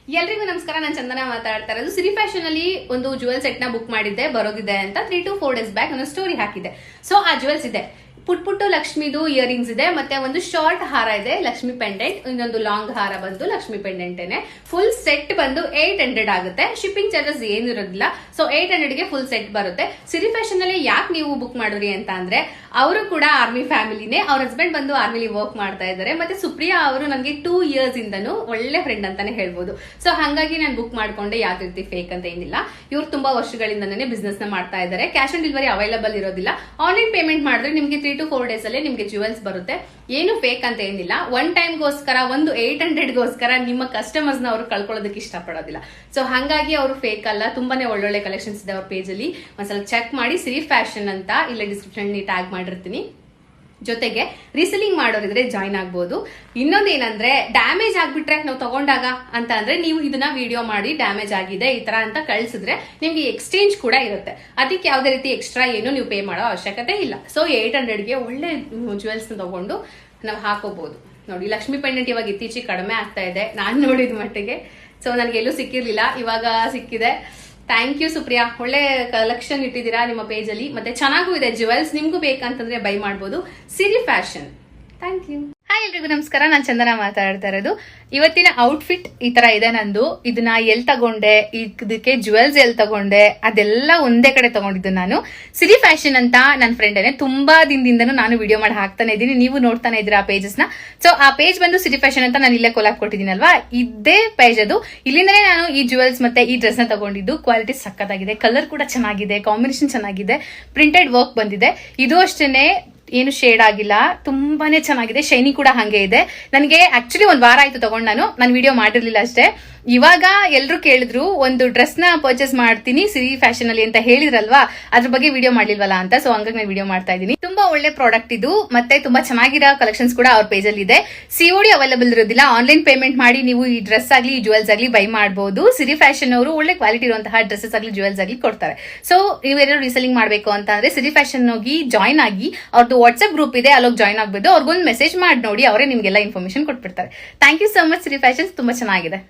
ಎಲ್ರಿಗೂ ನಮಸ್ಕಾರ. ನಾನು ಚಂದನ ಮಾತಾಡ್ತಾ ಇರೋದು. ಸಿರಿ ಫ್ಯಾಷನ್ ಅಲ್ಲಿ ಒಂದು ಜುವೆಲ್ ಸೆಟ್ ನ ಬುಕ್ ಮಾಡಿದ್ದೆ, ಬರೋದಿದೆ ಅಂತ 3 to 4 days ಬ್ಯಾಕ್ ನಾನು ಸ್ಟೋರಿ ಹಾಕಿದ್ದೆ. ಸೊ ಆ ಜುವೆಲ್ಸ್ ಇದೆ, ಪುಟ್ಟು ಲಕ್ಷ್ಮಿದು ಇಯರಿಂಗ್ಸ್ ಇದೆ, ಮತ್ತೆ ಒಂದು ಶಾರ್ಟ್ ಹಾರ ಇದೆ ಲಕ್ಷ್ಮಿ ಪೆಂಡೆಂಟ್, ಇನ್ನೊಂದು ಲಾಂಗ್ ಹಾರ ಬಂದು ಲಕ್ಷ್ಮಿ ಪೆಂಡೆಂಟೇನೆ. ಫುಲ್ ಸೆಟ್ ಬಂದು 800 ಆಗುತ್ತೆ. ಶಿಪ್ಪಿಂಗ್ ಚಾರ್ಜಸ್ ಏನು ಇರೋದಿಲ್ಲ. ಸೊ 800ಗೆ ಫುಲ್ ಸೆಟ್ ಬರುತ್ತೆ. ಸಿರಿ ಫ್ಯಾಷನ್ ಅಲ್ಲಿ ಯಾಕೆ ನೀವು ಬುಕ್ ಮಾಡಿದ್ರಿ ಅಂತ ಅಂದ್ರೆ, ಅವರು ಕೂಡ ಆರ್ಮಿ ಫ್ಯಾಮಿಲಿನೇ. ಅವ್ರ ಹಸ್ಬೆಂಡ್ ಬಂದು ಆರ್ಮಿಲಿ ವರ್ಕ್ ಮಾಡ್ತಾ ಇದ್ದಾರೆ. ಮತ್ತೆ ಸುಪ್ರಿಯಾ ಅವರು ನನಗೆ 2 years ಇಂದನೂ ಒಳ್ಳೆ ಫ್ರೆಂಡ್ ಅಂತಾನೆ ಹೇಳ್ಬೋದು. ಸೊ ಹಾಗಾಗಿ ನಾನು ಬುಕ್ ಮಾಡ್ಕೊಂಡೆ. ಯಾವ ರೀತಿ ಫೇಕ್ ಅಂತ ಏನಿಲ್ಲ. ಇವ್ರು ತುಂಬಾ ವರ್ಷಗಳಿಂದನೇ ಬಿಸ್ನೆಸ್ ನ ಮಾಡ್ತಾ ಇದ್ದಾರೆ. ಕ್ಯಾಶ್ ಆನ್ ಡೆಲಿವರಿ ಅವೈಲಬಲ್ ಇರೋದಿಲ್ಲ. ಆನ್ಲೈನ್ ಪೇಮೆಂಟ್ ಮಾಡಿದ್ರೆ ನಿಮಗೆ 3 to 4 days ಅಲ್ಲೇ ನಿಮ್ಗೆ ಜುವೆಲ್ಸ್ ಬರುತ್ತೆ. ಏನು ಫೇಕ್ ಅಂತ ಏನಿಲ್ಲ. ಒನ್ ಟೈಮ್ಗೋಸ್ಕರ ಒಂದು 800ಗೋಸ್ಕರ ನಿಮ್ಮ ಕಸ್ಟಮರ್ಸ್ ನ ಅವರು ಕಳ್ಕೊಳ್ಳೋದಕ್ಕೆ ಇಷ್ಟಪಡೋದಿಲ್ಲ. ಸೊ ಹಾಗಾಗಿ ಅವರು ಫೇಕ್ ಅಲ್ಲ. ತುಂಬಾನೇ ಒಳ್ಳೊಳ್ಳೆ ಕಲೆಕ್ಷನ್ಸ್ ಇದೆ ಅವ್ರ ಪೇಜ್ ಅಲ್ಲಿ. ಒಂದ್ಸಲ ಚೆಕ್ ಮಾಡಿ. ಸಿರಿ ಫ್ಯಾಷನ್ ಅಂತ ಇಲ್ಲ ಡಿಸ್ಕ್ರಿಪ್ಷನ್ ಟ್ಯಾಗ್ ಮಾಡಿರ್ತೀನಿ. ಜೊತೆಗೆ ರೀಸೆಲಿಂಗ್ ಮಾಡೋರಿದ್ರೆ ಜಾಯಿನ್ ಆಗ್ಬೋದು. ಇನ್ನೊಂದೇನಂದ್ರೆ, ಡ್ಯಾಮೇಜ್ ಆಗ್ಬಿಟ್ರೆ ನಾವು ತಗೊಂಡಾಗ ಅಂತ ಅಂದ್ರೆ, ನೀವು ಇದನ್ನ ವಿಡಿಯೋ ಮಾಡಿ ಡ್ಯಾಮೇಜ್ ಆಗಿದೆ ಈ ತರ ಅಂತ ಕಳ್ಸಿದ್ರೆ ನಿಮ್ಗೆ ಎಕ್ಸ್ಚೇಂಜ್ ಕೂಡ ಇರುತ್ತೆ. ಅದಕ್ಕೆ ಯಾವುದೇ ರೀತಿ ಎಕ್ಸ್ಟ್ರಾ ಏನು ನೀವು ಪೇ ಮಾಡೋ ಅವಶ್ಯಕತೆ ಇಲ್ಲ. ಸೊ 800ಗೆ ಒಳ್ಳೆ ಜುವೆಲ್ಸ್ ತಗೊಂಡು ನಾವು ಹಾಕೋಬಹುದು. ನೋಡಿ, ಲಕ್ಷ್ಮಿ ಪೆಂಡೆಂಟ್ ಇವಾಗ ಇತ್ತೀಚೆಗೆ ಕಡಿಮೆ ಆಗ್ತಾ ಇದೆ ನಾನು ನೋಡಿದ ಮಟ್ಟಿಗೆ. ಸೊ ನನಗೆ ಎಲ್ಲೂ ಸಿಕ್ಕಿರ್ಲಿಲ್ಲ, ಇವಾಗ ಸಿಕ್ಕಿದೆ. ಥ್ಯಾಂಕ್ ಯು ಸುಪ್ರಿಯಾ, ಒಳ್ಳೆ ಕಲೆಕ್ಷನ್ ಇಟ್ಟಿದ್ದೀರಾ ನಿಮ್ಮ ಪೇಜ್ ಅಲ್ಲಿ. ಮತ್ತೆ ಚೆನ್ನಾಗೂ ಇದೆ ಜುವೆಲ್ಸ್. ನಿಮ್ಗೂ ಬೇಕಂತಂದ್ರೆ ಬೈ ಮಾಡಬಹುದು. Siri fashion. Thank you. Hi ಎಲ್ರಿಗೂ ನಮಸ್ಕಾರ. ನಾನು ಚಂದನ ಮಾತಾಡ್ತಾ ಇರೋದು. ಇವತ್ತಿನ ಔಟ್ಫಿಟ್ ಈ ತರ ಇದೆ ನಂದು. ಇದನ್ನ ಎಲ್ ತಗೊಂಡೆ, ಇದಕ್ಕೆ ಜುವೆಲ್ಸ್ ಎಲ್ ತಗೊಂಡೆ, ಅದೆಲ್ಲ ಒಂದೇ ಕಡೆ ತಗೊಂಡಿದ್ದು ನಾನು. ಸಿರಿ ಫ್ಯಾಷನ್ ಅಂತ ನನ್ನ ಫ್ರೆಂಡೇನೆ. ತುಂಬಾ ದಿನದಿಂದನೂ ನಾನು ವಿಡಿಯೋ ಮಾಡಿ ಹಾಕ್ತಾನೆ ಇದ್ದೀನಿ. ನೀವು ನೋಡ್ತಾನೆ ಇದ್ದೀರಾ ಆ ಪೇಜಸ್ ನ. ಸೊ ಆ ಪೇಜ್ ಬಂದು ಸಿರಿ ಫ್ಯಾಷನ್ ಅಂತ ನಾನು ಇಲ್ಲೇ ಕೊಲಾಕ್ ಕೊಟ್ಟಿದ್ದೀನಲ್ವಾ, ಇದೇ ಪೇಜ್ ಅದು. ಇಲ್ಲಿಂದನೇ ನಾನು ಈ ಜುವೆಲ್ಸ್ ಮತ್ತೆ ಈ ಡ್ರೆಸ್ ನ ತಗೊಂಡಿದ್ದು. ಕ್ವಾಲಿಟಿ ಸಕ್ಕತ್ತಾಗಿದೆ, ಕಲರ್ ಕೂಡ ಚೆನ್ನಾಗಿದೆ, ಕಾಂಬಿನೇಷನ್ ಚೆನ್ನಾಗಿದೆ, ಪ್ರಿಂಟೆಡ್ ವರ್ಕ್ ಬಂದಿದೆ. ಇದು ಅಷ್ಟೇನೆ, ಏನು ಶೇಡ್ ಆಗಿಲ್ಲ, ತುಂಬಾನೇ ಚೆನ್ನಾಗಿದೆ. ಶೈನಿ ಕೂಡ ಹಂಗೆ ಇದೆ. ನನಗೆ ಆಕ್ಚುಲಿ 1 ವಾರ ಆಯ್ತು ತಗೊಂಡು. ನಾನು ವಿಡಿಯೋ ಮಾಡಿರ್ಲಿಲ್ಲ ಅಷ್ಟೇ. ಇವಾಗ ಎಲ್ರು ಕೇಳಿದ್ರು ಒಂದು ಡ್ರೆಸ್ ನ ಪರ್ಚೇಸ್ ಮಾಡ್ತೀನಿ ಸಿರಿ ಫ್ಯಾಷನ್ ಅಲ್ಲಿ ಅಂತ ಹೇಳಿದ್ರಲ್ವಾ, ಅದ್ರ ಬಗ್ಗೆ ವಿಡಿಯೋ ಮಾಡ್ಲಿಲ್ವಲ್ಲ ಅಂತ. ಸೊ ಹಂಗಾಗಿ ನಾನು ವಿಡಿಯೋ ಮಾಡ್ತಾ ಇದ್ದೀನಿ. ತುಂಬಾ ಒಳ್ಳೆ ಪ್ರಾಡಕ್ಟ್ ಇದು. ಮತ್ತೆ ತುಂಬಾ ಚೆನ್ನಾಗಿರೋ ಕಲೆಕ್ಷನ್ಸ್ ಕೂಡ ಅವ್ರ ಪೇಜ್ ಅಲ್ಲಿ ಇದೆ. COD ಅವೈಲಬಲ್ ಇರೋದಿಲ್ಲ. ಆನ್ಲೈನ್ ಪೇಮೆಂಟ್ ಮಾಡಿ ನೀವು ಈ ಡ್ರೆಸ್ ಆಗ್ಲಿ ಈ ಜುವೆಲ್ಸ್ ಆಗ್ಲಿ ಬೈ ಮಾಡಬಹುದು. ಸಿರಿ ಫ್ಯಾಷನ್ ಅವರು ಒಳ್ಳೆ ಕ್ವಾಲಿಟಿ ಇರುವಂತಹ ಡ್ರೆಸ್ಸಸ್ ಆಗ್ಲಿ ಜುವೆಲ್ಸ್ ಆಗ್ಲಿ ಕೊಡ್ತಾರೆ. ಸೊ ನೀವೇನಾದ್ರು ರೀಸೆಲಿಂಗ್ ಮಾಡ್ಬೇಕು ಅಂತ ಅಂದ್ರೆ ಸಿರಿ ಫ್ಯಾಷನ್ ಹೋಗಿ ಜಾಯ್ನ್ ಆಗಿ. ಅವ್ರದ್ದು ವಾಟ್ಸ್ಆಪ್ ಗ್ರೂಪ್ ಇದೆ, ಅಲ್ಲೋಗಿ ಜಾಯ್ನ್ ಆಗ್ಬೋದು. ಅವ್ರಿಗೊಂದು ಮೆಸೇಜ್ ಮಾಡಿ ನೋಡಿ, ಅವರೇ ನಿಮ್ಗೆಲ್ಲ ಇನ್ಫಾರ್ಮೇಶನ್ ಕೊಟ್ಬಿಡ್ತಾರೆ. Thank you so much. Siri fashions ತುಂಬಾ ಚೆನ್ನಾಗಿದೆ.